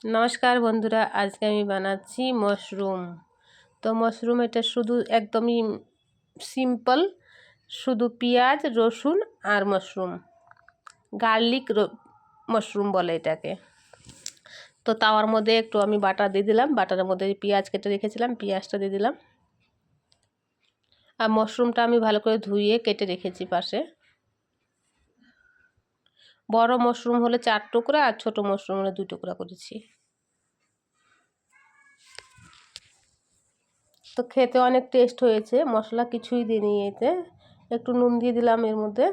নমস্কার বন্ধুরা, আজকে আমি বানাচ্ছি মাশরুম। তো মাশরুম এটা শুধু একদমই সিম্পল, শুধু পেঁয়াজ রসুন আর মাশরুম, গার্লিক মাশরুম বলে এটাকে। তো তাওয়ার মধ্যে একটু আমি বাটার দিয়ে দিলাম, বাটারের মধ্যে পেঁয়াজ কেটে রেখেছিলাম, পেঁয়াজটা দিয়ে দিলাম। আর মাশরুমটা আমি ভালো করে ধুয়ে কেটে রেখেছি পাশে। বড় মাশরুম হলে 4 টুকরা আর ছোট মাশরুম হলে 2 টুকরা করেছি। তো খেতে অনেক টেস্ট হয়েছে, মশলা কিছুই দিইনি এতে, একটু নুন দিয়ে দিলাম এর মধ্যে।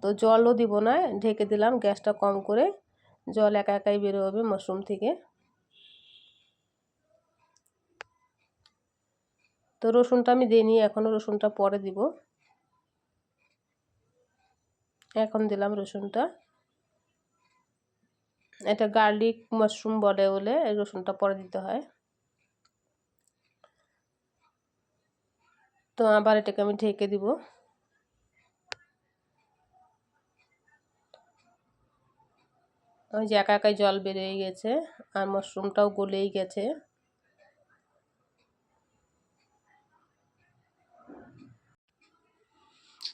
তো জলও দিব না, ঢেকে দিলাম গ্যাসটা কম করে, জল একা একাই বেরোবে মাশরুম থেকে। তো রসুনটা আমি দিইনি এখনও, রসুনটা পরে দিব। এখন দিলাম রসুনটা, এটা গার্লিক মাশরুম বলে বলে এই রসুনটা পরে দিতে হয়। তো আবার এটাকে আমি ঢেকে দিব। ওই যে একা একাই জল বেরিয়ে গেছে আর মাশরুমটাও গলেই গেছে।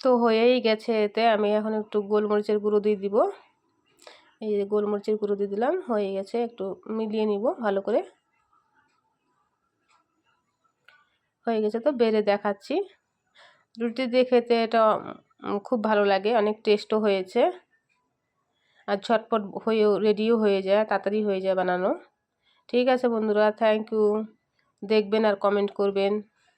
তো হয়েই গেছে, এতে আমি এখন একটু গোলমরিচের গুঁড়ো দিয়ে দিব। এই যে গোলমরিচের গুঁড়ো দিয়ে দিলাম, হয়ে গেছে। একটু মিলিয়ে নিব ভালো করে। হয়ে গেছে, তো বেড়ে দেখাচ্ছি। রুটি দিয়ে খেতে এটা খুব ভালো লাগে, অনেক টেস্টও হয়েছে আর ঝটপট হয়েও রেডিও হয়ে যায়, তাড়াতাড়ি হয়ে যায় বানানো। ঠিক আছে বন্ধুরা, থ্যাংক ইউ। দেখবেন আর কমেন্ট করবেন।